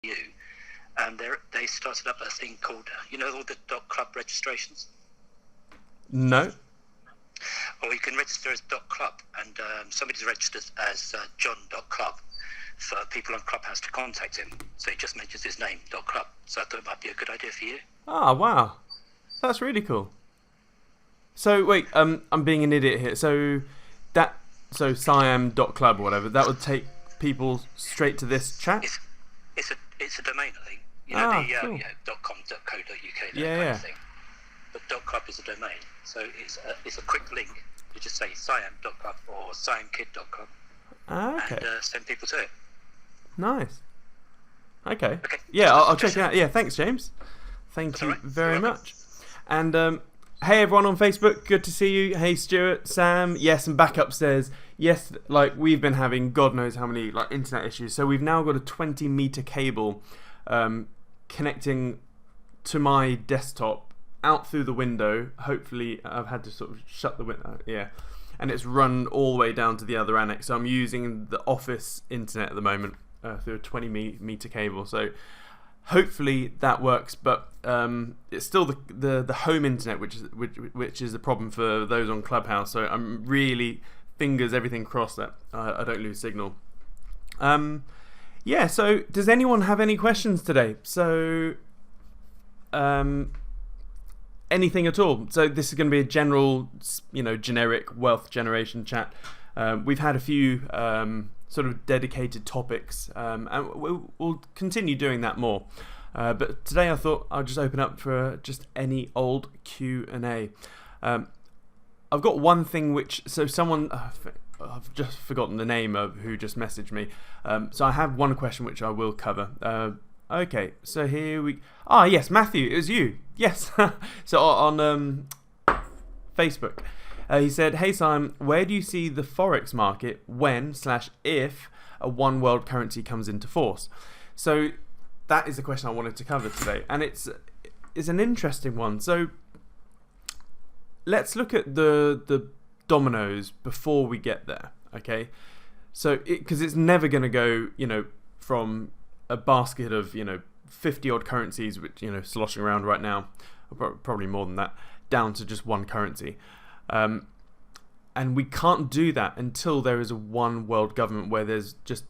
EU, and they started up a thing called, all the .club registrations. No. Or you can register as .club, and somebody's registered as John.club for people on Clubhouse to contact him. So he just mentions his name, .club. So I thought it might be a good idea for you. Ah, wow. That's really cool. So wait, I'm being an idiot here. So Siam.club or whatever, that would take people straight to this chat? It's a domain, I think. Cool. .com.co.uk, that Yeah, kind yeah. of thing. But .club is a domain, so it's a quick link. You just say Siam.club or SiamKid.club Okay. and send people to it. Nice. Okay. Okay. Yeah, I'll check it out. Yeah, thanks, James. Thank you all right. very You're welcome. much. And hey, everyone on Facebook, good to see you. Hey, Stuart, Sam. Yes, and back upstairs. Yes, we've been having God knows how many internet issues. So we've now got a 20-meter cable connecting to my desktop out through the window. Hopefully, I've had to sort of shut the window. Yeah. And it's run all the way down to the other annex. So I'm using the office internet at the moment through a 20-meter cable. So hopefully that works, but it's still the home internet which is the problem for those on Clubhouse. So I'm really fingers everything crossed that I don't lose signal. Yeah. So does anyone have any questions today? So anything at all. So this is going to be a general, generic wealth generation chat. We've had a few sort of dedicated topics, and we'll continue doing that more. But today I thought I'll just open up for just any old Q&A. I've got one thing so someone, I've just forgotten the name of who just messaged me. So I have one question which I will cover. Okay, so here we... yes, Matthew, it was you. Yes. So on Facebook, he said, "Hey Simon, where do you see the Forex market when/if a one world currency comes into force?" So that is the question I wanted to cover today. And it's an interesting one. So let's look at the dominoes before we get there, okay? So, because it's never going to go, from a basket of 50 odd currencies which sloshing around right now, probably more than that, down to just one currency, and we can't do that until there is a one world government where there's just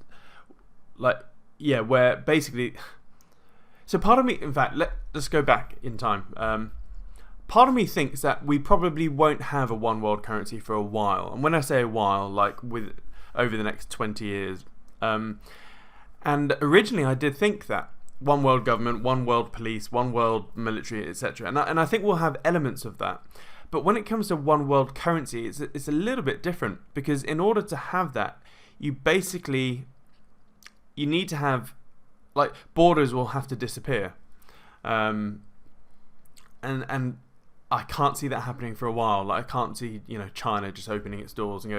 where basically. So part of me, in fact, let's go back in time. Part of me thinks that we probably won't have a one world currency for a while, and when I say a while, over the next 20 years. And originally I did think that one world government, one world police, one world military, etc. And I think we'll have elements of that. But when it comes to one world currency, it's a little bit different, because in order to have that, you need to have, borders will have to disappear. And I can't see that happening for a while. I can't see, China just opening its doors and go,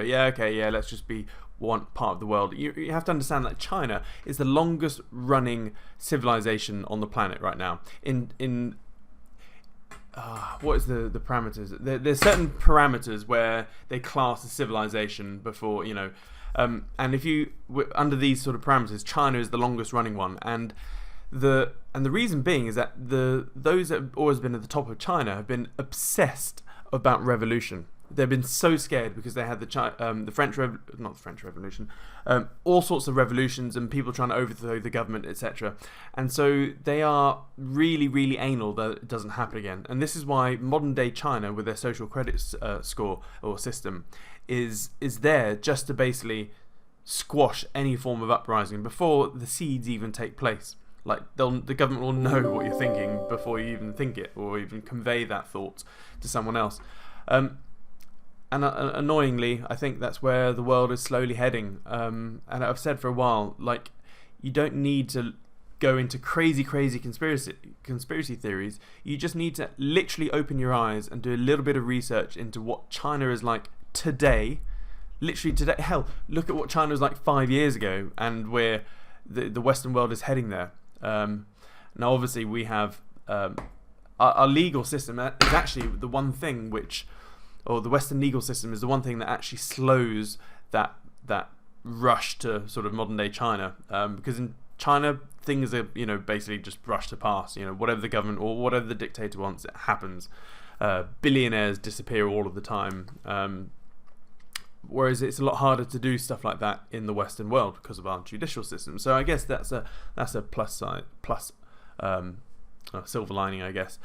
let's just be one part of the world. You have to understand that China is the longest running civilization on the planet right now. What is the parameters? There's certain parameters where they class a civilization before, and if you under these sort of parameters, China is the longest running one, and the reason being is that those that have always been at the top of China have been obsessed about revolution. They've been so scared because they had the French Revolution, all sorts of revolutions and people trying to overthrow the government, etc. And so they are really, really anal that it doesn't happen again. And this is why modern day China, with their social credit score or system, is there just to basically squash any form of uprising before the seeds even take place. The government will know what you're thinking before you even think it or even convey that thought to someone else. And annoyingly, I think that's where the world is slowly heading. And I've said for a while, you don't need to go into crazy conspiracy theories. You just need to literally open your eyes and do a little bit of research into what China is like today. Literally today. Hell, look at what China was like 5 years ago and where the Western world is heading there. Now, obviously, we have our legal system is actually the one thing or the Western legal system is the one thing that actually slows that rush to sort of modern day China. Because in China, things are, basically just brushed to pass. Whatever the government or whatever the dictator wants, it happens. Billionaires disappear all of the time. Whereas it's a lot harder to do stuff like that in the Western world because of our judicial system. So I guess that's a silver lining, I guess.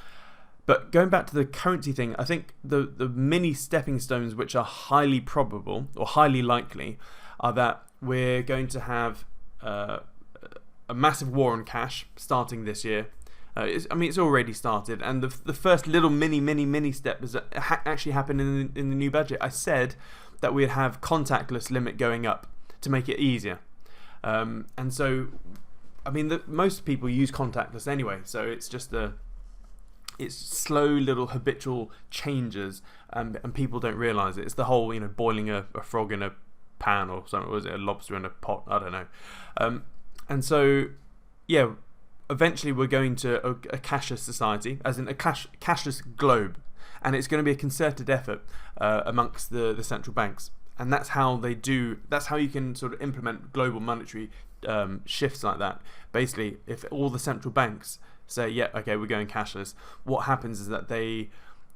But going back to the currency thing, I think the mini stepping stones which are highly probable or highly likely are that we're going to have a massive war on cash starting this year. It's already started, and the first little mini step is actually happened in the new budget. I said that we'd have contactless limit going up to make it easier, and so most people use contactless anyway, so it's just it's slow little habitual changes, and people don't realise it. It's the whole boiling a frog in a pan or something. Was it a lobster in a pot? I don't know. And so eventually we're going to a cashless society, as in a cashless globe, and it's going to be a concerted effort amongst the central banks, and that's how you can sort of implement global monetary shifts like that. Basically, if all the central banks say, we're going cashless, what happens is that they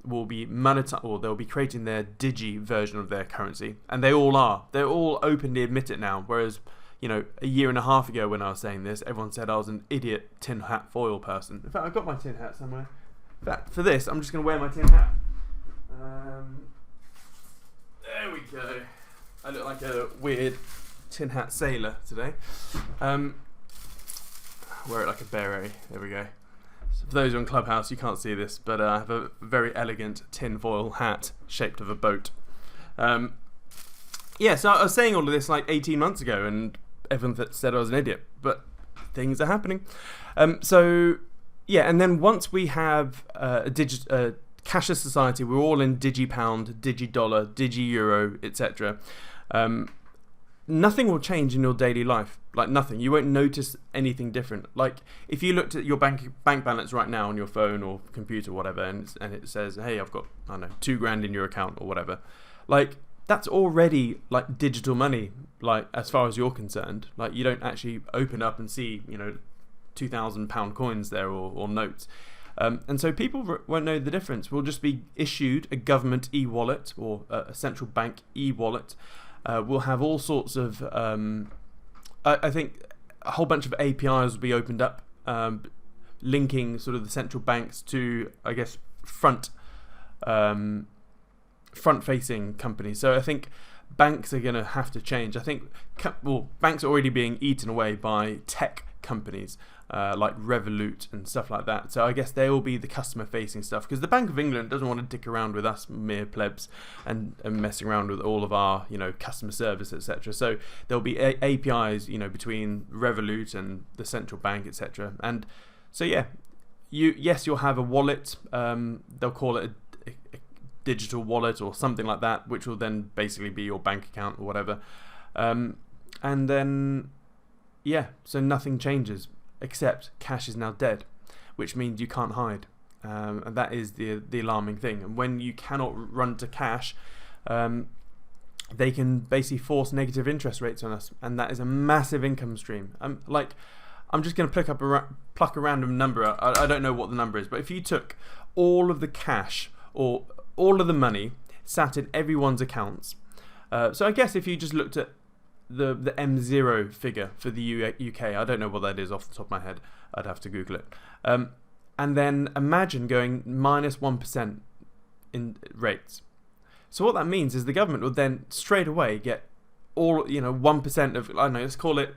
will be they'll be creating their digi version of their currency, and they're all openly admit it now, whereas a year and a half ago when I was saying this, everyone said I was an idiot tin hat foil person. In fact, I've got my tin hat somewhere. In fact, for this, I'm just going to wear my tin hat. There we go. I look like a weird tin hat sailor today. Wear it like a beret. There we go. So for those on Clubhouse, you can't see this, but I have a very elegant tin foil hat shaped of a boat. So I was saying all of this like 18 months ago, and everyone said I was an idiot, but things are happening. And then once we have a cashless society, we're all in digi-pound, digi-dollar, digi-euro, etc. Nothing will change in your daily life, like nothing. You won't notice anything different. Like if you looked at your bank balance right now on your phone or computer, whatever, and it says, hey, I've got, I don't know, £2,000 in your account or whatever, like that's already like digital money, like as far as you're concerned. Like you don't actually open up and see, £2,000 coins there or notes. And so people won't know the difference. We'll just be issued a government e-wallet or a central bank e-wallet. We'll have all sorts of, I think a whole bunch of APIs will be opened up, linking sort of the central banks to, I guess, front-facing companies. So I think banks are going to have to change. I think, banks are already being eaten away by tech companies like Revolut and stuff like that. So I guess they will be the customer-facing stuff, because the Bank of England doesn't want to dick around with us mere plebs and messing around with all of our, customer service, etc. So there'll be APIs, between Revolut and the central bank, etc. And so you'll have a wallet. They'll call it a digital wallet or something like that, which will then basically be your bank account or whatever. And then so nothing changes, except cash is now dead, which means you can't hide, and that is the alarming thing. And when you cannot run to cash, they can basically force negative interest rates on us, and that is a massive income stream. I'm just going to pluck a random number out. I don't know what the number is, but if you took all of the cash or all of the money sat in everyone's accounts, so I guess if you just looked at the M0 figure for the UK, I don't know what that is off the top of my head. I'd have to Google it. And then imagine going minus 1% in rates. So what that means is the government will then straight away get all 1% of, I don't know, let's call it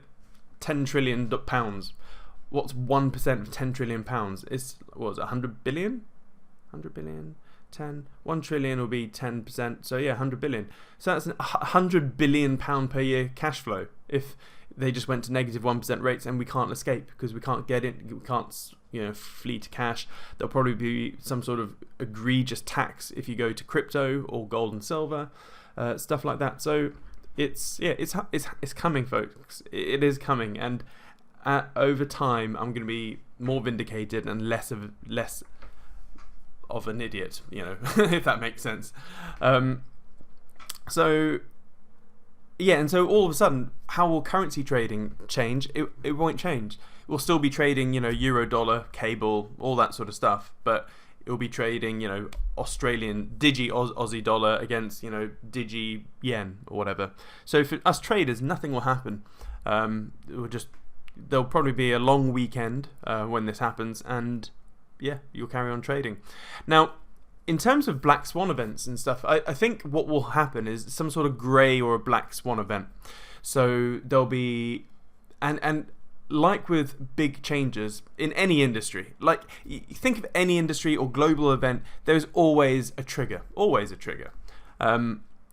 £10 trillion. What's 1% of £10 trillion? It's, what was it, 100 billion? 100 billion? 10, 1 trillion will be 10%, so 100 billion. So that's £100 billion per year cash flow if they just went to negative 1% rates, and we can't escape because we can't get it, we can't flee to cash. There'll probably be some sort of egregious tax if you go to crypto or gold and silver, stuff like that. So it's coming, folks. It is coming, and over time I'm going to be more vindicated and less of an idiot, if that makes sense. So Yeah, and so all of a sudden, how will currency trading change? It won't change. We'll still be trading, euro, dollar, cable, all that sort of stuff, but it'll be trading, Australian Aussie dollar against, digi yen or whatever. So for us traders, nothing will happen. There'll probably be a long weekend when this happens, and yeah, you'll carry on trading. Now, in terms of black swan events and stuff, I think what will happen is some sort of grey or a black swan event. So there'll be, and like with big changes in any industry, like think of any industry or global event, there's always a trigger,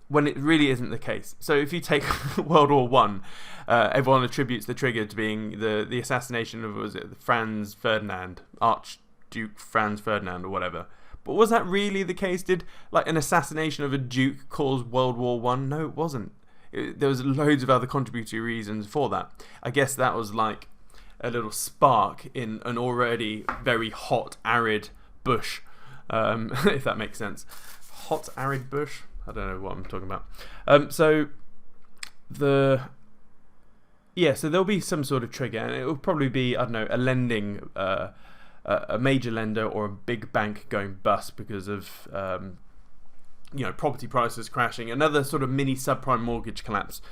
when it really isn't the case. So if you take World War One, everyone attributes the trigger to being the assassination of, was it Franz Ferdinand, Archduke Franz Ferdinand or whatever. But was that really the case? Did like an assassination of a duke cause World War One? No, it wasn't. There was loads of other contributory reasons for that. I guess that was like a little spark in an already very hot, arid bush, if that makes sense. Hot, arid bush? I don't know what I'm talking about. So there'll be some sort of trigger, and it will probably be, I don't know, a lending, a major lender or a big bank going bust because of property prices crashing, another sort of mini subprime mortgage collapse,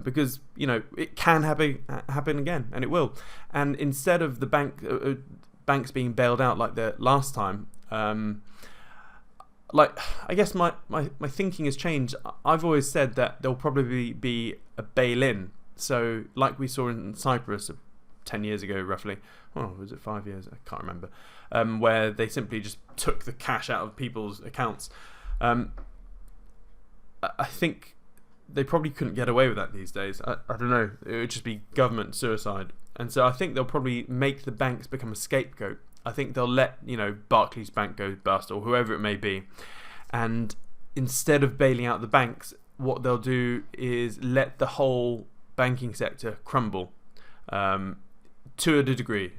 because it can happen again, and it will. And instead of the banks being bailed out like the last time, I guess my thinking has changed. I've always said that there'll probably be a bail-in. So like we saw in Cyprus 10 years ago, roughly. Oh, was it 5 years? I can't remember. Where they simply just took the cash out of people's accounts. I think they probably couldn't get away with that these days. I don't know. It would just be government suicide. And so I think they'll probably make the banks become a scapegoat. I think they'll let, Barclays Bank go bust or whoever it may be. And instead of bailing out the banks, what they'll do is let the whole banking sector crumble. To a degree.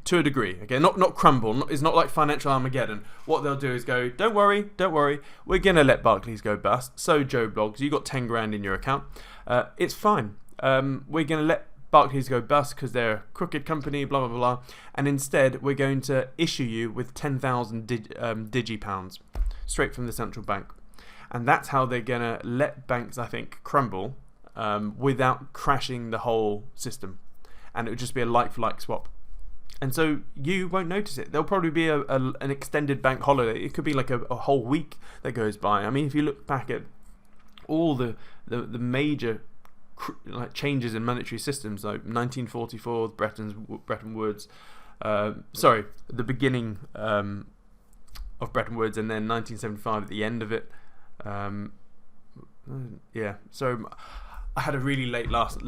Okay, not crumble. It's not like financial Armageddon. What they'll do is go, don't worry. We're gonna let Barclays go bust. So Joe Bloggs, you got 10 grand in your account. It's fine. We're gonna let Barclays go bust because they're a crooked company. Blah blah blah. And instead, we're going to issue you with 10,000 digi pounds straight from the central bank. And that's how they're gonna let banks, I think, crumble without crashing the whole system. And it would just be a like-for-like swap. And so you won't notice it. There'll probably be an extended bank holiday. It could be like a whole week that goes by. I mean, if you look back at all the major changes in monetary systems, like 1944, Bretton Woods, the beginning of Bretton Woods, and then 1975 at the end of it. So I had a really late last...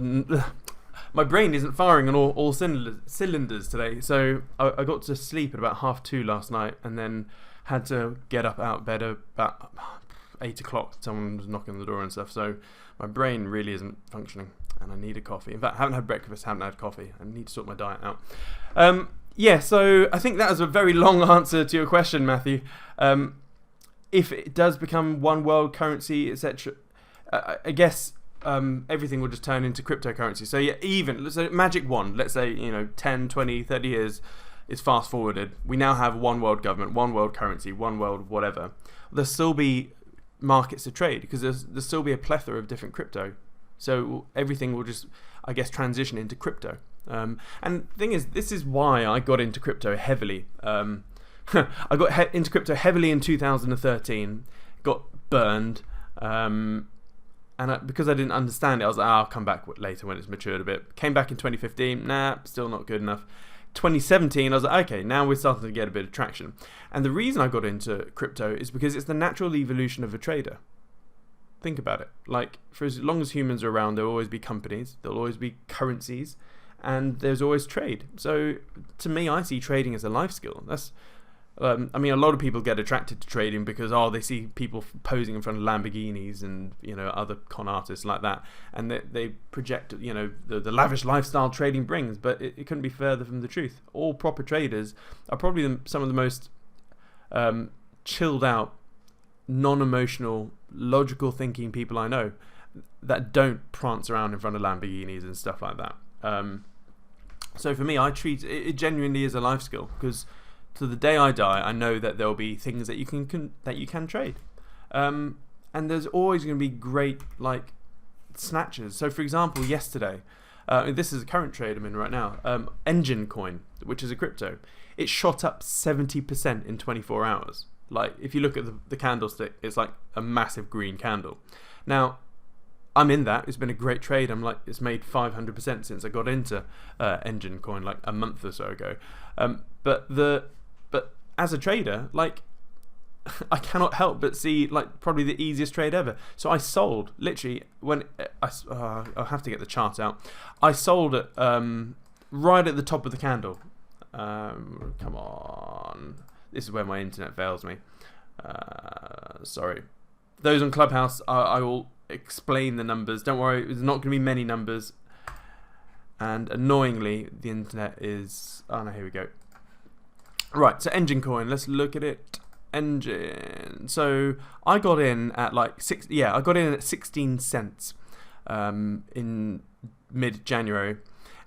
My brain isn't firing on all cylinders today, so I got to sleep at about 2:30 last night, and then had to get up out of bed about 8 o'clock. Someone was knocking on the door and stuff, so my brain really isn't functioning, and I need a coffee. In fact, I haven't had breakfast, haven't had coffee. I need to sort my diet out. So I think that was a very long answer to your question, Matthew. If it does become one world currency, etc., I guess... everything will just turn into cryptocurrency. So so Magic Wand, let's say 10, 20, 30 years is fast forwarded. We now have one world government, one world currency, one world whatever. There'll still be markets to trade because there'll still be a plethora of different crypto. So everything will just, I guess, transition into crypto. And the thing is, this is why I got into crypto heavily. I got into crypto heavily in 2013, got burned. And because I didn't understand it, I was like, I'll come back later when it's matured a bit. Came back in 2015, still not good enough. 2017, I was like, okay, now we're starting to get a bit of traction. And the reason I got into crypto is because it's the natural evolution of a trader. Think about it. Like, for as long as humans are around, there will always be companies, there'll always be currencies, and there's always trade. So, to me, I see trading as a life skill. A lot of people get attracted to trading because they see people posing in front of Lamborghinis and other con artists like that, and they project the lavish lifestyle trading brings. But it couldn't be further from the truth. All proper traders are probably some of the most chilled out, non-emotional, logical thinking people I know. that don't prance around in front of Lamborghinis and stuff like that. So for me, I treat it genuinely as a life skill, because to the day I die, I know that there will be things that you can trade, and there's always going to be great like snatches. So for example, yesterday, this is a current trade I'm in right now. Engine Coin, which is a crypto, it shot up 70% in 24 hours. Like if you look at the candlestick, it's like a massive green candle. Now, I'm in that. It's been a great trade. It's made 500% since I got into Engine Coin like a month or so ago. But as a trader, like I cannot help but see like probably the easiest trade ever. So I sold literally when I'll have to get the chart out. I sold it right at the top of the candle. Come on, this is where my internet fails me. Sorry, those on Clubhouse, I will explain the numbers. Don't worry, there's not going to be many numbers. And annoyingly, the internet is. Oh no, here we go. Right, so Engine Coin. Let's look at it. Engine. So I got in at like I got in at 16 cents in mid-January,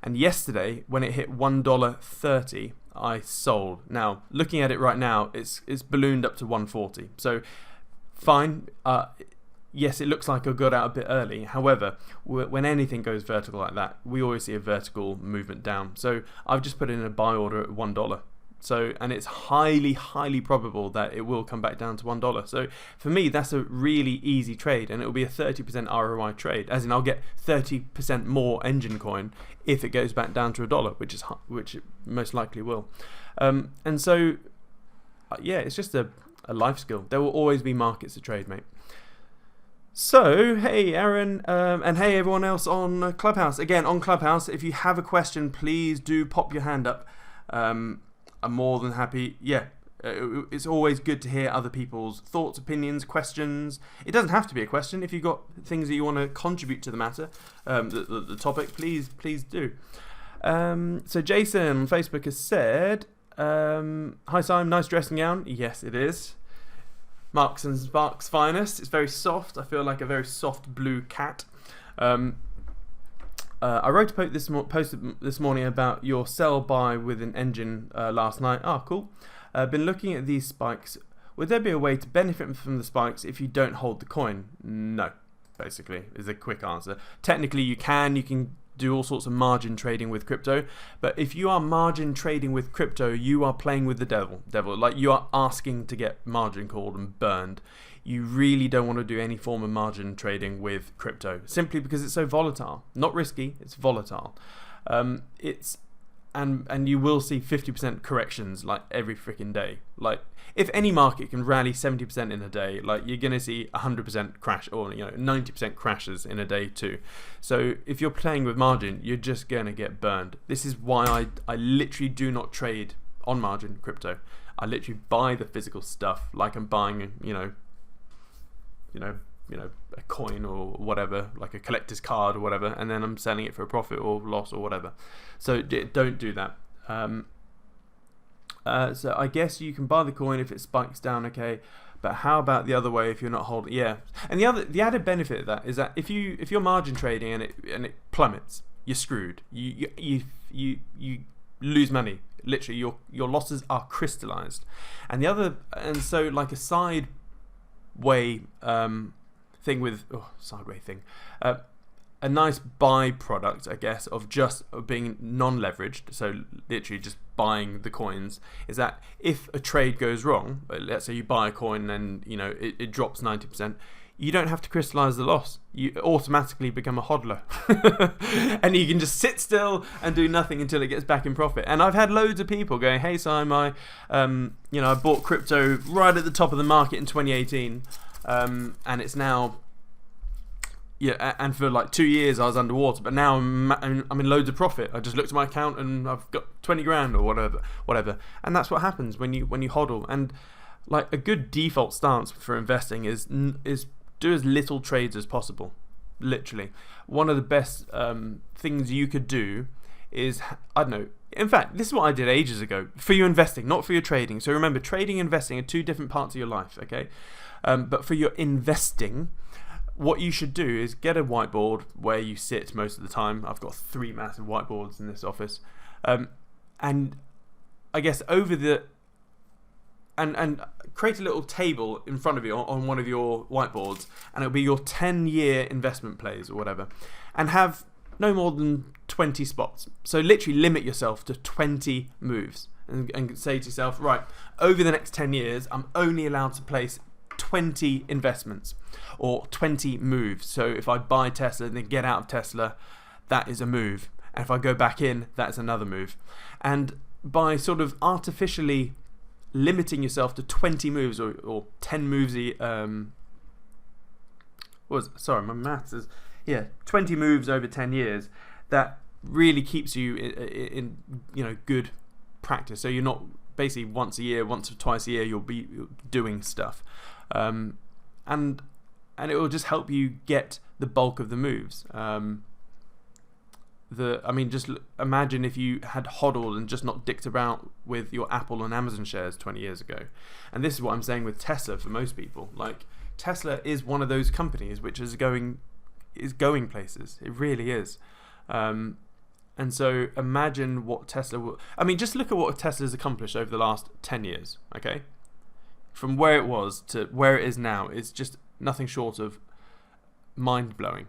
and yesterday when it hit $1.30, I sold. Now looking at it right now, it's ballooned up to 140. So fine. Yes, it looks like I got out a bit early. However, when anything goes vertical like that, we always see a vertical movement down. So I've just put in a buy order at $1. So, and it's highly, highly probable that it will come back down to $1. So for me, that's a really easy trade, and it will be a 30% ROI trade. As in, I'll get 30% more Engine Coin if it goes back down to $1, which it most likely will. And so, yeah, it's just a life skill. There will always be markets to trade, mate. So, hey Aaron, and hey everyone else on Clubhouse. Again, on Clubhouse, if you have a question, please do pop your hand up. I'm more than happy. Yeah, it's always good to hear other people's thoughts, opinions, questions. It doesn't have to be a question. If you've got things that you want to contribute to the matter, the topic, please do. So Jason on Facebook has said, hi Simon, nice dressing gown. Yes, it is. Marks and Sparks finest. It's very soft. I feel like a very soft blue cat. I wrote a post this morning about your sell buy with an engine last night. Cool. Been looking at these spikes. Would there be a way to benefit from the spikes if you don't hold the coin? No, basically, is a quick answer. Technically, you can do all sorts of margin trading with crypto, but if you are margin trading with crypto, you are playing with the devil. Like you are asking to get margin called and burned. You really don't want to do any form of margin trading with crypto, simply because it's so volatile. Not risky, it's volatile. And you will see 50% corrections like every freaking day. Like if any market can rally 70% in a day, like you're gonna see 100% crash, or 90% crashes in a day too. So if you're playing with margin, you're just gonna get burned. This is why I literally do not trade on margin crypto. I literally buy the physical stuff, like I'm buying a coin or whatever, like a collector's card or whatever, and then I'm selling it for a profit or loss or whatever. So don't do that. So I guess you can buy the coin if it spikes down, okay, but how about the other way if you're not holding? Yeah, and the added benefit of that is that if you're margin trading and it plummets, you're screwed. You lose money. Literally, your losses are crystallized. And so like a side way thing with a nice byproduct, I guess, of being non-leveraged, so literally just buying the coins, is that if a trade goes wrong, let's say you buy a coin and it drops 90%, you don't have to crystallize the loss. You automatically become a hodler and you can just sit still and do nothing until it gets back in profit. And I've had loads of people going, hey Simon, I bought crypto right at the top of the market in 2018, and it's now, and for like 2 years I was underwater, but now I'm in loads of profit. I just looked at my account and I've got 20 grand or whatever. And that's what happens when you hodl. And like a good default stance for investing is do as little trades as possible. Literally, one of the best things you could do is, I don't know, in fact, this is what I did ages ago for your investing, not for your trading. So remember, trading and investing are two different parts of your life, okay? But for your investing, what you should do is get a whiteboard where you sit most of the time. I've got 3 massive whiteboards in this office, and I guess and create a little table in front of you on one of your whiteboards, and it'll be your 10-year investment plays or whatever, and have no more than 20 spots. So literally limit yourself to 20 moves, and say to yourself, right, over the next 10 years, I'm only allowed to place 20 investments or 20 moves. So if I buy Tesla and then get out of Tesla, that is a move. And if I go back in, that's another move. And by sort of artificially limiting yourself to 20 moves or 10 moves, sorry, my maths is, 20 moves over 10 years, that really keeps you in good practice. So you're not basically once or twice a year you'll be doing stuff, and it will just help you get the bulk of the moves. Just imagine if you had hodled and just not dicked about with your Apple and Amazon shares 20 years ago. And this is what I'm saying with Tesla for most people. Like, Tesla is one of those companies which is going places. It really is. And so imagine what Tesla will... just look at what Tesla's accomplished over the last 10 years, okay? From where it was to where it is now, it's just nothing short of mind-blowing.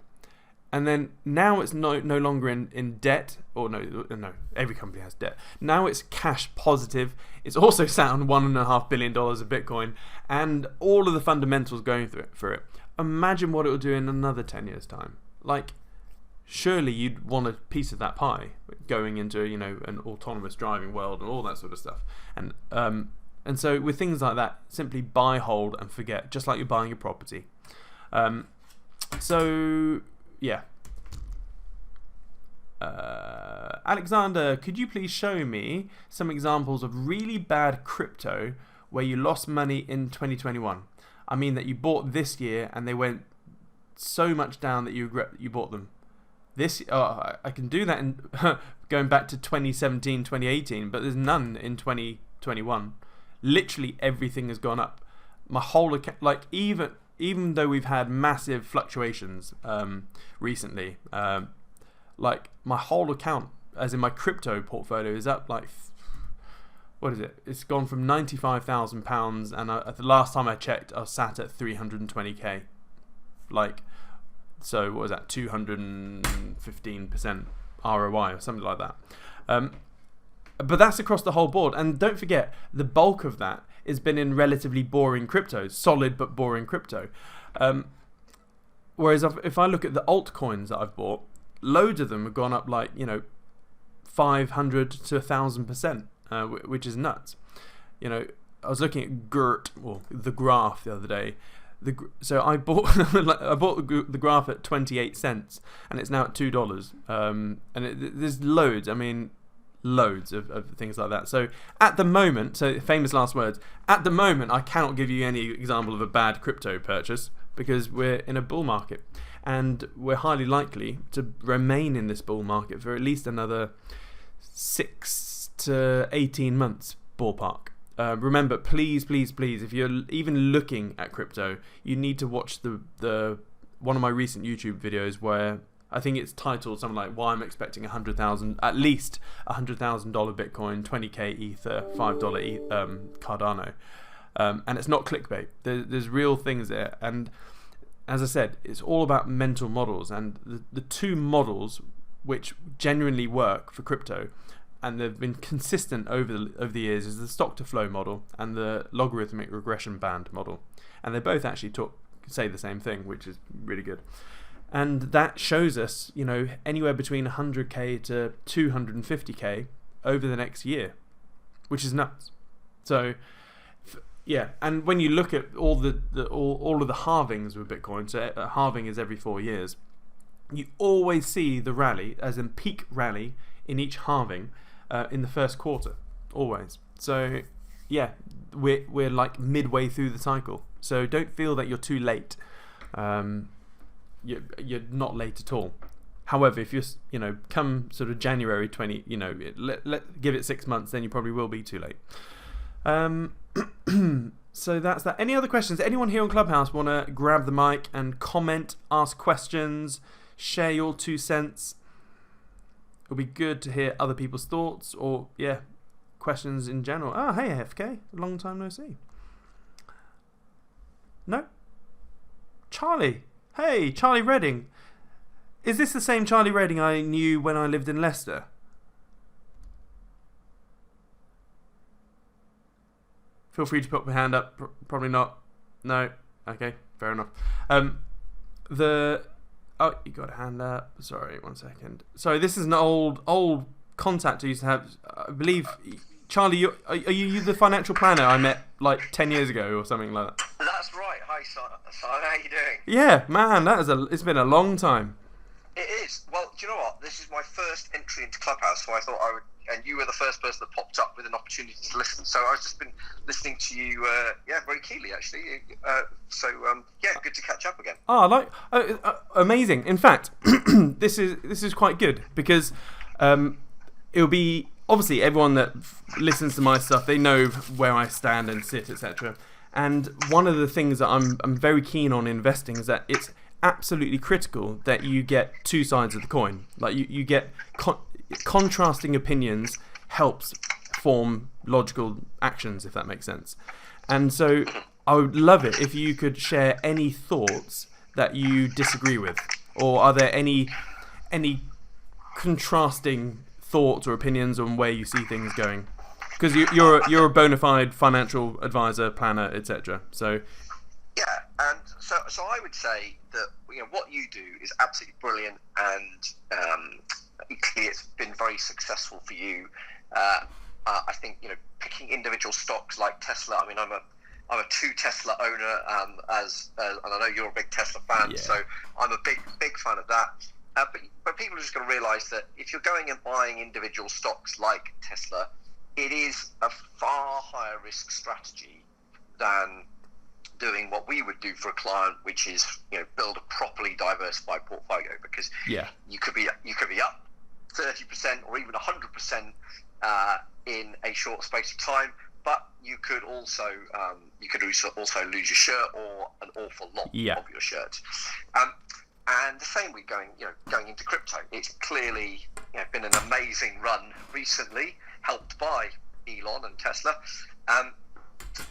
And then now it's no longer in debt, or no, every company has debt. Now it's cash positive. It's also sat on $1.5 billion of Bitcoin, and all of the fundamentals going for it. Imagine what it will do in another 10 years' time. Like, surely you'd want a piece of that pie going into an autonomous driving world and all that sort of stuff. And so with things like that, simply buy, hold, and forget, just like you're buying a property. Alexander, could you please show me some examples of really bad crypto where you lost money in 2021? I mean that you bought this year and they went so much down that you regret that you bought them. I can do that in going back to 2017, 2018, but there's none in 2021. Literally everything has gone up. My whole account, like even though we've had massive fluctuations recently, like my whole account, as in my crypto portfolio, is up like, what is it? It's gone from £95,000, and the last time I checked, I was sat at 320k. Like, so what was that? 215% ROI or something like that. But that's across the whole board. And don't forget, the bulk of that has been in relatively boring cryptos, solid but boring crypto. Whereas if I look at the altcoins that I've bought, loads of them have gone up like 500 to 1,000%, which is nuts. I was looking at the graph the other day. So I bought the graph at 28 cents, and it's now at $2. And there's loads. Loads of things like that. So at the moment, famous last words. At the moment, I cannot give you any example of a bad crypto purchase because we're in a bull market, and we're highly likely to remain in this bull market for at least another 6 to 18 months, ballpark. Remember, please, if you're even looking at crypto, you need to watch the one of my recent YouTube videos where I think it's titled something like "Why I'm Expecting at least $100,000 Bitcoin, 20k Ether, $5 Cardano," and it's not clickbait. There's real things there, and as I said, it's all about mental models, and the two models which genuinely work for crypto, and they've been consistent over the years, is the stock to flow model and the logarithmic regression band model, and they both actually say the same thing, which is really good. And that shows us, anywhere between 100k to 250k over the next year, which is nuts. So, yeah. And when you look at all of the halvings with Bitcoin, so a halving is every 4 years, you always see the rally, as in peak rally, in each halving in the first quarter, always. So, yeah, we're like midway through the cycle. So don't feel that you're too late. You're not late at all. However, if you're, come sort of January 20, give it 6 months, then you probably will be too late. So that's that. Any other questions? Anyone here on Clubhouse want to grab the mic and comment, ask questions, share your 2 cents? It'll be good to hear other people's thoughts or, questions in general. Oh, hey, FK. Long time no see. No? Charlie. Hey, Charlie Redding. Is this the same Charlie Redding I knew when I lived in Leicester? Feel free to put my hand up. Probably not. No. Okay, fair enough. Oh, you got a hand up. Sorry, 1 second. Sorry, this is an old contact I used to have. I believe, Charlie, are you the financial planner I met like 10 years ago or something like that? That's right. Hi, Simon. How are you doing? Yeah, man, it's been a long time. It is. Well, do you know what? This is my first entry into Clubhouse, so I thought I would, and you were the first person that popped up with an opportunity to listen. So I've just been listening to you, very keenly, actually. Good to catch up again. Oh, amazing. In fact, this is quite good because it'll be, obviously, everyone that listens to my stuff, they know where I stand and sit, etc. And one of the things that I'm very keen on investing is that it's absolutely critical that you get 2 sides of the coin. Like you get contrasting opinions helps form logical actions, if that makes sense. And so I would love it if you could share any thoughts that you disagree with, or are there any contrasting thoughts or opinions on where you see things going? Because you're a bona fide financial advisor, planner, etc. So yeah, and so I would say that what you do is absolutely brilliant, and clearly it's been very successful for you. I think picking individual stocks like Tesla. I mean, I'm a 2 Tesla owner, and I know you're a big Tesla fan, yeah. So I'm a big fan of that. But people are just going to realise that if you're going and buying individual stocks like Tesla, it is a far higher risk strategy than doing what we would do for a client, which is build a properly diversified portfolio, because you could be up 30% or even 100% in a short space of time, but you could also lose your shirt or an awful lot of your shirt. And the same with going into crypto. It's clearly been an amazing run recently, helped by Elon and Tesla.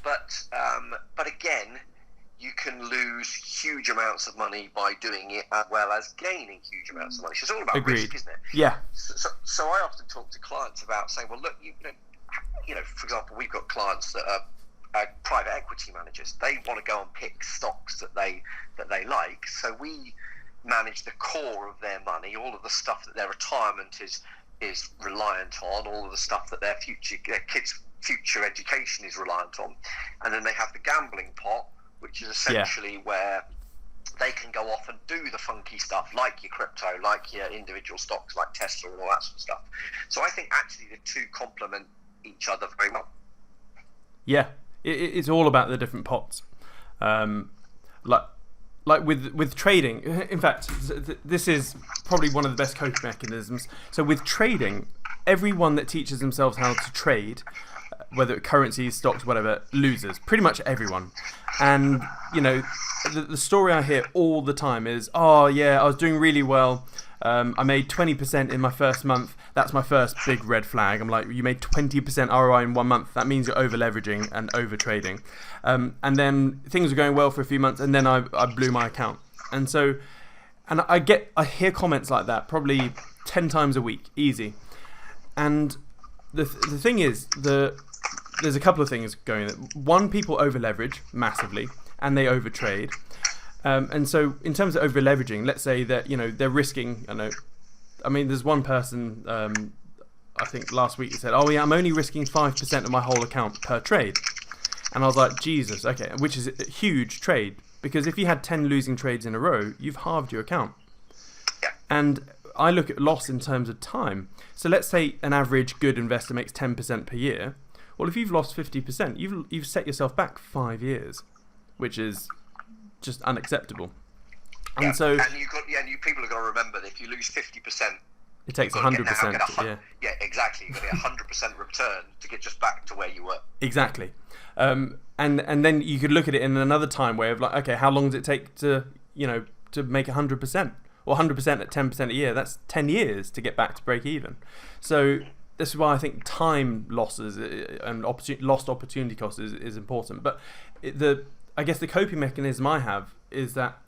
But again, you can lose huge amounts of money by doing it, as well as gaining huge amounts of money. So it's all about risk, isn't it? Yeah. So I often talk to clients about saying, well, look, for example, we've got clients that are private equity managers. They want to go and pick stocks that they like. So we manage the core of their money, all of the stuff that their retirement is reliant on, all of the stuff that their kids' future education is reliant on, and then they have the gambling pot, which is essentially where they can go off and do the funky stuff like your crypto, like your individual stocks like Tesla and all that sort of stuff. So I think actually the 2 complement each other very well. Yeah, it's all about the different pots. Like with trading, in fact, this is probably one of the best coping mechanisms. So with trading, everyone that teaches themselves how to trade, whether it's currencies, stocks, whatever, loses. Pretty much everyone. And, the story I hear all the time is, oh yeah, I was doing really well. I made 20% in my first month. That's my first big red flag. I'm like, you made 20% ROI in 1 month. That means you're over leveraging and over trading. And then things were going well for a few months, and then I blew my account. And so, I hear comments like that probably 10 times a week, easy. And the thing is, there's a couple of things going on. One, people over leverage massively, and they over trade. And so in terms of over leveraging, let's say that they're risking. There's one person I think last week he said, "Oh yeah, I'm only risking 5% of my whole account per trade," and I was like, Jesus, okay, which is a huge trade, because if you had 10 losing trades in a row, you've halved your account. And I look at loss in terms of time. So let's say an average good investor makes 10% per year. Well, if you've lost 50%, you've set yourself back 5 years, which is just unacceptable. And so, people are going to remember that if you lose 50%, it takes 100%. Yeah, exactly. You've got to get 100% return to get just back to where you were. Exactly. And and then you could look at it in another time way of like, okay, how long does it take to to make 100%, or 100% at 10% a year? That's 10 years to get back to break even. So this is why I think time losses and lost opportunity costs is important. But I guess the coping mechanism I have is that,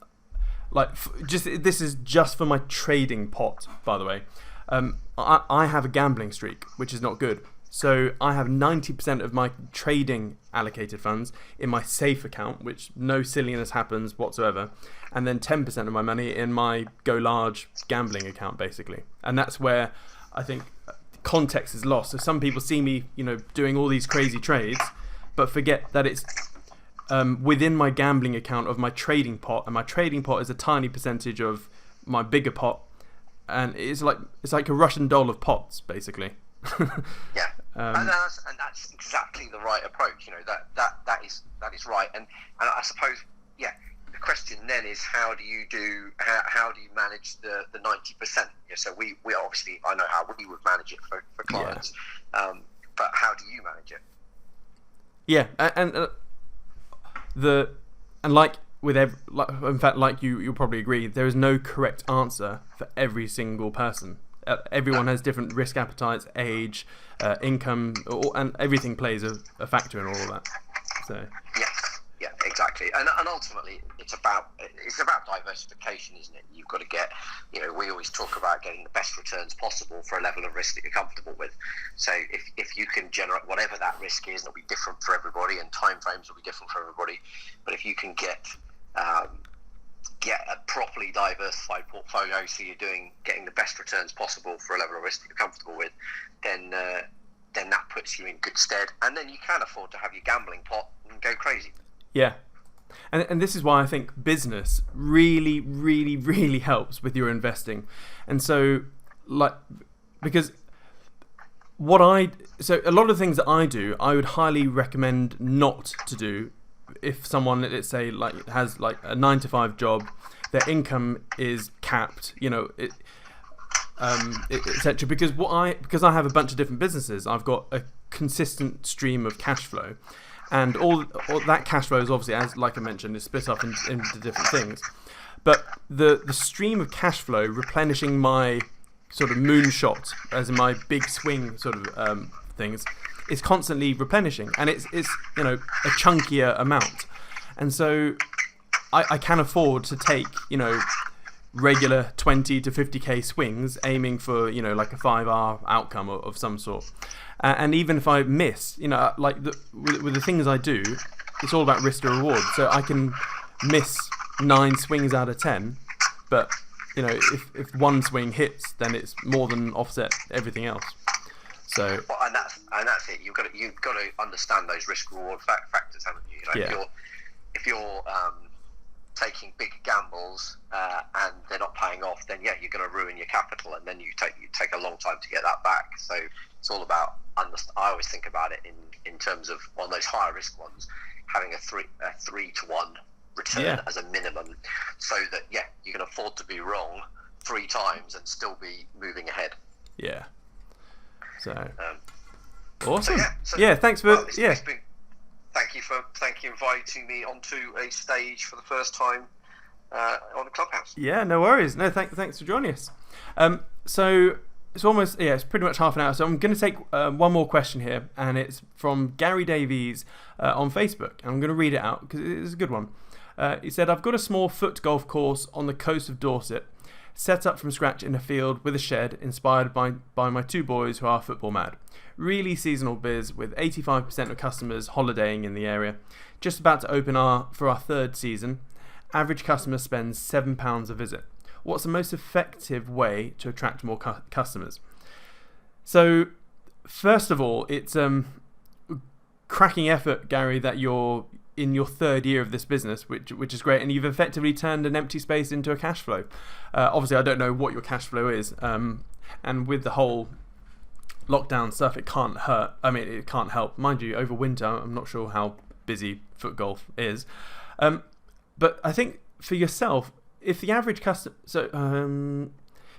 like, this is just for my trading pot, by the way. I have a gambling streak, which is not good. So I have 90% of my trading allocated funds in my safe account, which no silliness happens whatsoever, and then 10% of my money in my go large gambling account, basically. And that's where I think context is lost. So some people see me, doing all these crazy trades, but forget that it's within my gambling account of my trading pot, and my trading pot is a tiny percentage of my bigger pot, and it's like a Russian doll of pots, basically. Yeah, and that's exactly the right approach. That is right. And I suppose, yeah, the question then is how do you manage the 90%? So we obviously, I know how we would manage it for clients, but how do you manage it? Yeah, in fact, like you'll probably agree, there is no correct answer for every single person. Everyone has different risk appetites, age, income, and everything plays a factor in all of that. So yeah, exactly. And ultimately, it's about diversification, isn't it? You've got to get, we always talk about getting the best returns possible for a level of risk that you're comfortable with. So if you can generate whatever that risk is, it'll be different for everybody, and timeframes will be different for everybody. But if you can get a properly diversified portfolio, so you're getting the best returns possible for a level of risk that you're comfortable with, then that puts you in good stead, and then you can afford to have your gambling pot and go crazy. Yeah, and this is why I think business really, really, really helps with your investing. And so, because so a lot of the things that I do, I would highly recommend not to do. If someone, let's say, has a 9-to-5 job, their income is capped, etc. Because I have a bunch of different businesses, I've got a consistent stream of cash flow, and all that cash flow is obviously, as like I mentioned, is split up into different things. But the stream of cash flow replenishing my sort of moonshot, as in my big swing sort of things, is constantly replenishing, and it's a chunkier amount, and so I can afford to take regular 20 to 50k swings, aiming for like a 5R outcome of some sort, and even if I miss, with the things I do, it's all about risk to reward. So I can miss 9 swings out of 10, but if one swing hits, then it's more than offset everything else. So, and that's it. You've got to understand those risk reward factors, haven't you? If you're taking big gambles and they're not paying off, then you're going to ruin your capital, and then you take a long time to get that back. So it's all about I always think about it in terms of, on those higher risk ones, having a 3-to-1 return as a minimum, so that you can afford to be wrong 3 times and still be moving ahead. Yeah. So awesome. So thanks for thank you for inviting me onto a stage for the first time on the Clubhouse. Yeah, no worries. No, thanks for joining us. So it's almost it's pretty much half an hour. So I'm going to take one more question here, and it's from Gary Davies on Facebook, and I'm going to read it out because it's a good one. He said, "I've got a small FootGolf course on the coast of Dorset, set up from scratch in a field with a shed, inspired by my 2 boys who are football mad. Really seasonal biz, with 85% of customers holidaying in the area. Just about to open for our 3rd season. Average customer spends £7 a visit. What's the most effective way to attract more customers?" So, first of all, it's cracking effort, Gary, that you're in your 3rd year of this business, which is great, and you've effectively turned an empty space into a cash flow. Obviously, I don't know what your cash flow is, and with the whole lockdown stuff, it can't hurt. I mean, it can't help. Mind you, over winter, I'm not sure how busy FootGolf is, but I think for yourself, if the average customer,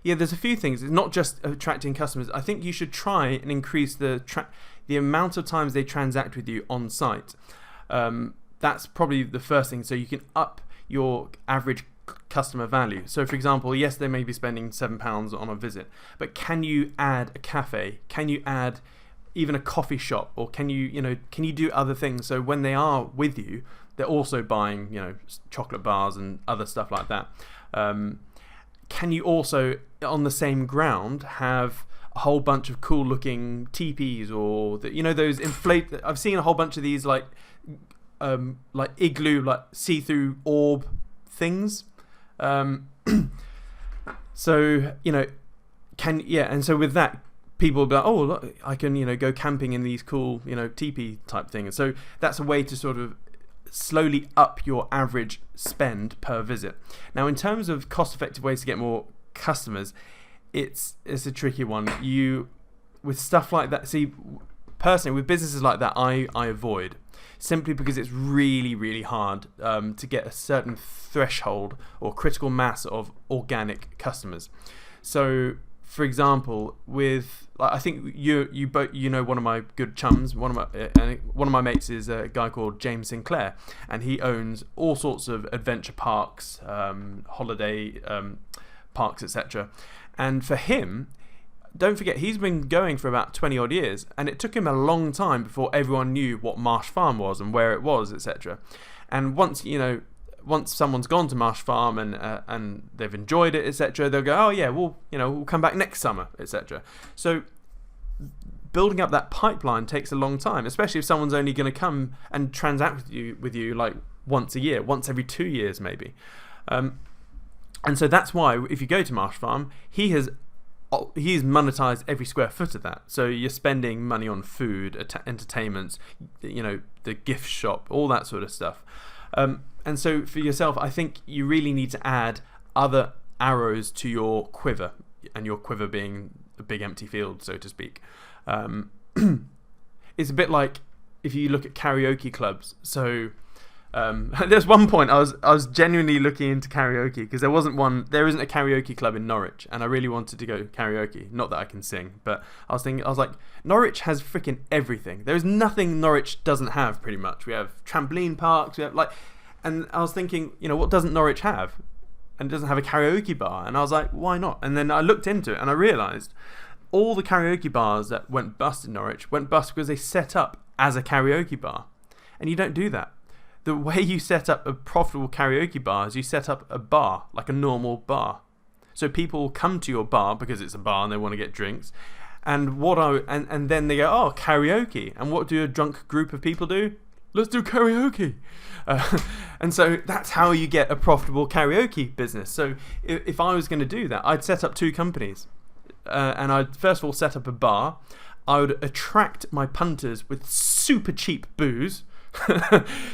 there's a few things. It's not just attracting customers. I think you should try and increase the amount of times they transact with you on site. That's probably the first thing. So you can up your average customer value. So for example, yes, they may be spending £7 on a visit, but can you add a cafe? Can you add even a coffee shop? Or can you do other things? So when they are with you, they're also buying, chocolate bars and other stuff like that. Can you also, on the same ground, have a whole bunch of cool looking teepees, or those inflate? I've seen a whole bunch of these like igloo, like see-through orb things. So and so with that, people will be like, oh look, I can go camping in these cool teepee type things. So that's a way to sort of slowly up your average spend per visit. Now, in terms of cost-effective ways to get more customers, it's a tricky one. With stuff like that, see, personally, with businesses like that, I avoid, simply because it's really, really hard to get a certain threshold or critical mass of organic customers. So, for example, I think you both one of my good chums. One of my mates is a guy called James Sinclair, and he owns all sorts of adventure parks, holiday parks, etc. And for him, don't forget, he's been going for about 20 odd years, and it took him a long time before everyone knew what Marsh Farm was and where it was, etc. And once someone's gone to Marsh Farm and they've enjoyed it, etc., they'll go, oh yeah, we'll come back next summer, etc. So building up that pipeline takes a long time, especially if someone's only going to come and transact with you like once a year, once every 2 years maybe. And so that's why if you go to Marsh Farm, he's monetized every square foot of that. So you're spending money on food, entertainments, the gift shop, all that sort of stuff. And so for yourself, I think you really need to add other arrows to your quiver, and your quiver being a big empty field, so to speak. It's a bit like if you look at karaoke clubs. So there's one point I was genuinely looking into karaoke, because there isn't a karaoke club in Norwich, and I really wanted to go karaoke. Not that I can sing, but I was like, Norwich has freaking everything. There is nothing Norwich doesn't have, pretty much. We have trampoline parks, and I was thinking, what doesn't Norwich have? And it doesn't have a karaoke bar. And I was like, why not? And then I looked into it and I realised all the karaoke bars that went bust in Norwich went bust because they set up as a karaoke bar. And you don't do that. The way you set up a profitable karaoke bar is you set up a bar, like a normal bar. So people will come to your bar because it's a bar and they want to get drinks. And then they go, oh, karaoke. And what do a drunk group of people do? Let's do karaoke. And so that's how you get a profitable karaoke business. So if I was going to do that, I'd set up two companies. And I'd first of all set up a bar. I would attract my punters with super cheap booze.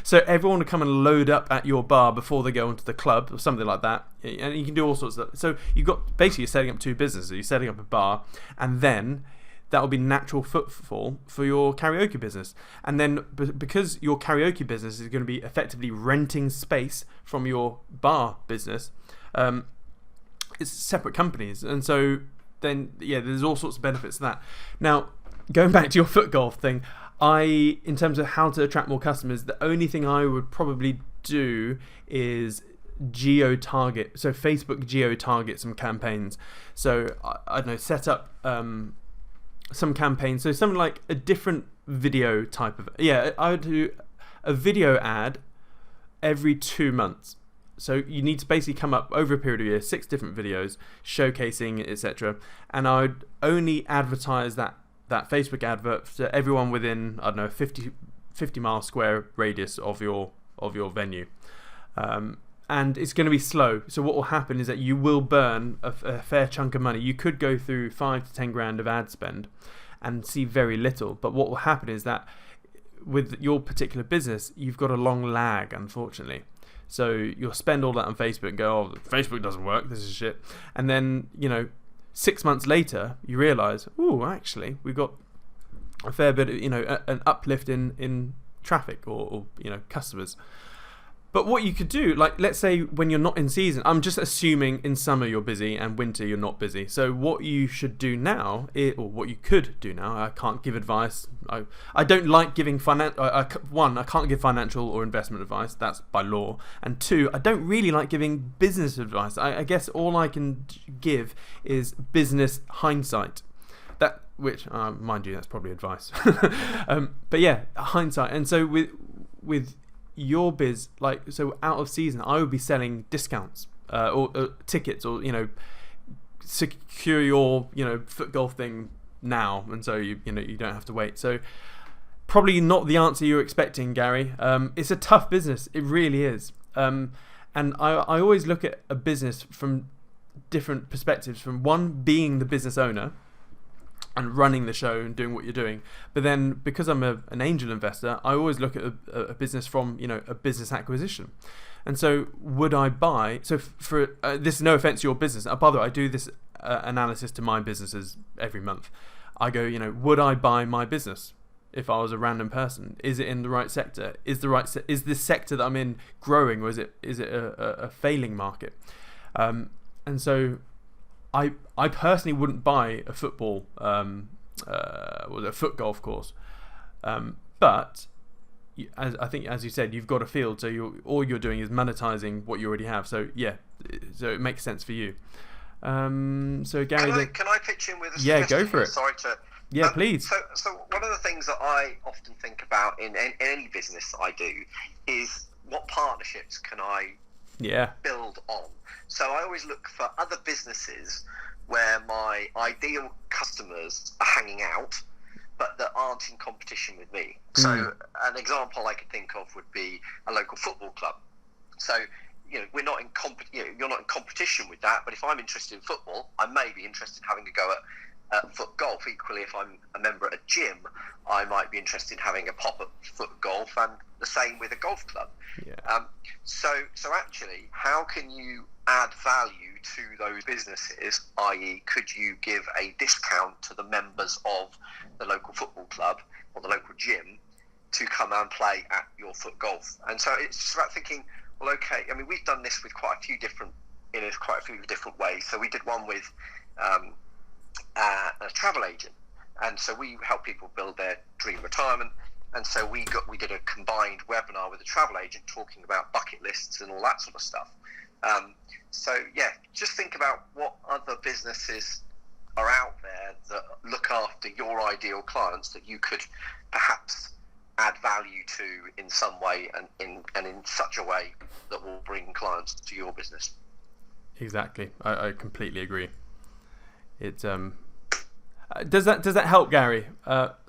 So everyone would come and load up at your bar before they go into the club or something like that. And you can do all sorts of stuff. So you're setting up two businesses. You're setting up a bar, and then that will be natural footfall for your karaoke business. And then because your karaoke business is going to be effectively renting space from your bar business, it's separate companies. And so then, there's all sorts of benefits to that. Now, going back to your FootGolf thing, in terms of how to attract more customers, the only thing I would probably do is geo-target. So Facebook geo-target some campaigns. So, I don't know, set up some campaigns. So something like a different video type of... I would do a video ad every 2 months. So you need to basically come up over a period of a year, 6 different videos showcasing, etc. And I would only advertise that Facebook advert to everyone within, I don't know, 50 mile square radius of your venue. And it's going to be slow. So what will happen is that you will burn a fair chunk of money. You could go through 5 to 10 grand of ad spend and see very little. But what will happen is that with your particular business, you've got a long lag, unfortunately. So you'll spend all that on Facebook and go, oh, Facebook doesn't work, this is shit. And then, 6 months later, you realise, oh, actually, we've got a fair bit of, an uplift in traffic or customers. But what you could do, like, let's say when you're not in season, I'm just assuming in summer you're busy and winter you're not busy. So what you should do now, or what you could do now, I can't give advice. I don't like giving one, I can't give financial or investment advice. That's by law. And two, I don't really like giving business advice. I guess all I can give is business hindsight. Which, mind you, that's probably advice. But yeah, hindsight. And so with your biz, like, so out of season, I would be selling discounts or tickets, or secure your FootGolf thing now, and so you don't have to wait. So probably not the answer you're expecting, Gary. It's a tough business, it really is. And I always look at a business from different perspectives. From one, being the business owner and running the show and doing what you're doing, but then because I'm an angel investor, I always look at a business from a business acquisition. And so would I buy, so for this is no offense to your business, by the way, I do this analysis to my businesses every month. I go, would I buy my business if I was a random person? Is it in the right sector? Is this sector that I'm in growing, or is it a failing market? And so I personally wouldn't buy a football, a FootGolf course, but I think, as you said, you've got a field, so all you're doing is monetizing what you already have. So yeah, so it makes sense for you. So Gary, can I pitch in with a yeah, suggestion? go for it. Sorry to. Yeah, please. So one of the things that I often think about in any business I do is what partnerships can I build on. So I always look for other businesses where my ideal customers are hanging out, but that aren't in competition with me. So an example I could think of would be a local football club. So we're not in you're not in competition with that, but if I'm interested in football, I may be interested in having a go at FootGolf. Equally, if I'm a member at a gym, I might be interested in having a pop at FootGolf, and the same with a golf club. Yeah. So actually, how can you add value to those businesses? I.e., could you give a discount to the members of the local football club or the local gym to come and play at your FootGolf? And so it's just about thinking, well, okay. I mean, we've done this with quite a few different ways. So we did one with a travel agent, and so we help people build their dream retirement. And so we did a combined webinar with a travel agent talking about bucket lists and all that sort of stuff. So yeah, just think about what other businesses are out there that look after your ideal clients that you could perhaps add value to in some way, and in such a way that will bring clients to your business. Exactly, I completely agree. It does that help, Gary?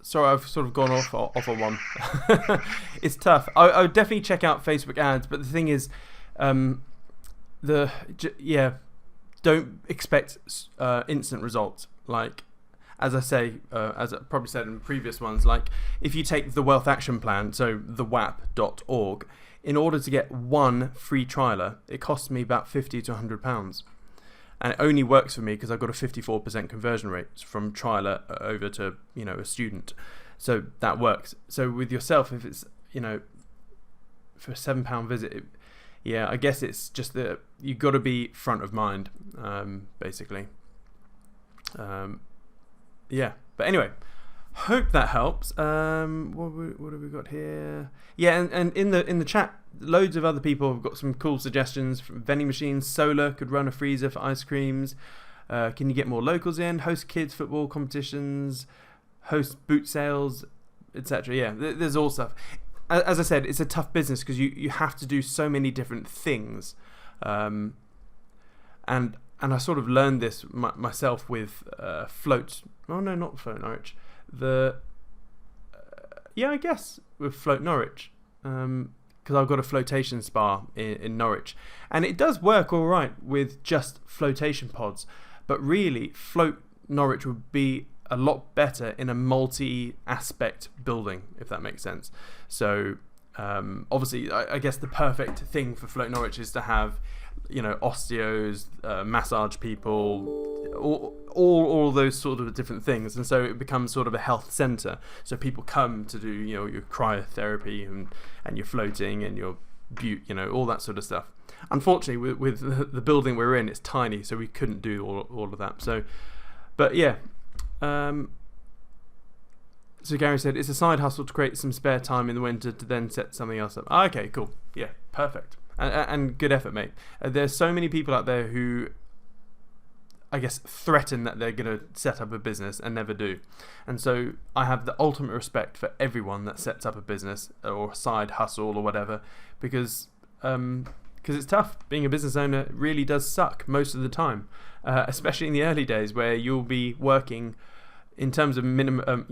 Sorry, I've sort of gone off on one. It's tough. I would definitely check out Facebook ads, but the thing is, don't expect instant results. Like, as I say, as I probably said in previous ones, like if you take the Wealth Action Plan, so thewap.org, in order to get one free trialer, it costs me about £50 to £100. And it only works for me because I've got a 54% conversion rate from trialer over to a student, so that works. So with yourself, if it's for a £7 visit, I guess it's just that you've got to be front of mind, basically. But anyway, hope that helps. What have we got here? Yeah, and in the chat, loads of other people have got some cool suggestions. From vending machines, solar could run a freezer for ice creams. Can you get more locals in? Host kids football competitions, host boot sales, etc. Yeah, there's all stuff. As I said, it's a tough business because you have to do so many different things, and I sort of learned this myself with Float. Oh no, not Float Norwich. I guess with Float Norwich, because I've got a flotation spa in Norwich, and it does work all right with just flotation pods. But really, Float Norwich would be a lot better in a multi-aspect building, if that makes sense. So obviously, I guess the perfect thing for Float Norwich is to have osteos, massage people, all those sort of different things, and so it becomes sort of a health centre. So people come to do your cryotherapy and your floating and your Butte, all that sort of stuff. Unfortunately, with the building we're in, it's tiny, so we couldn't do all of that. So, but yeah. So Gary said, it's a side hustle to create some spare time in the winter to then set something else up. Okay, cool. Yeah, perfect. And good effort, mate. There's so many people out there who, I guess, threaten that they're going to set up a business and never do. And so I have the ultimate respect for everyone that sets up a business or side hustle or whatever, because it's tough. Being a business owner really does suck most of the time, especially in the early days where you'll be working in terms of minimum,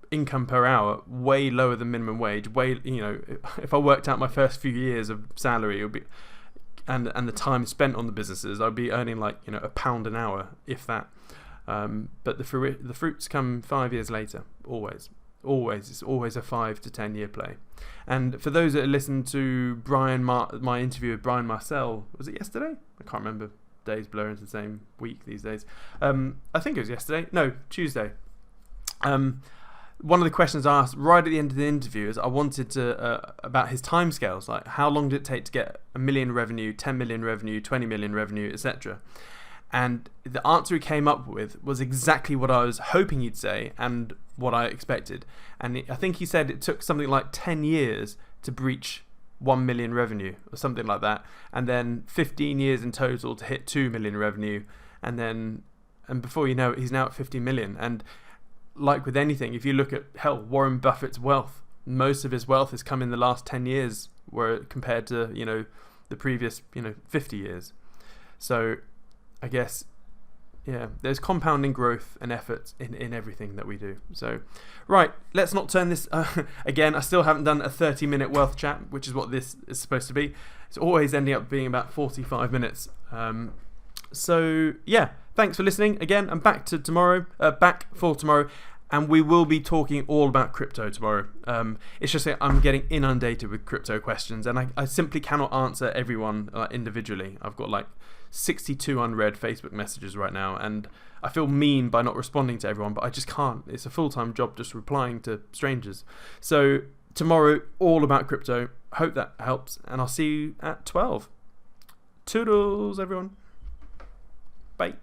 income per hour way lower than minimum wage. If I worked out my first few years of salary, it would be, and the time spent on the businesses, I'd be earning like £1 an hour, if that. But the fruits come 5 years later. Always, it's always a 5 to 10 year play. And for those that listened to my interview with Brian Marcel, was it yesterday? I can't remember. Days blur into the same week these days. I think it was yesterday. No, Tuesday. One of the questions I asked right at the end of the interview is I wanted to about his timescales, like how long did it take to get 1 million revenue, 10 million revenue, 20 million revenue, etc. And the answer he came up with was exactly what I was hoping he'd say and what I expected. And I think he said it took something like 10 years to breach 1 million revenue or something like that, and then 15 years in total to hit 2 million revenue, and before you know it, he's now at 50 million. And like with anything, if you look at Warren Buffett's wealth, most of his wealth has come in the last 10 years, where compared to the previous 50 years. So I guess there's compounding growth and effort in everything that we do. So right, let's not turn this again. I still haven't done a 30-minute wealth chat, which is what this is supposed to be. It's always ending up being about 45 minutes. So yeah, thanks for listening again. I'm back for tomorrow, and we will be talking all about crypto tomorrow. It's just that I'm getting inundated with crypto questions, and I simply cannot answer everyone individually. I've got like 62 unread Facebook messages right now, and I feel mean by not responding to everyone, but I just can't. It's a full-time job just replying to strangers. So tomorrow, all about crypto. Hope that helps, and I'll see you at 12. Toodles, everyone. Bye.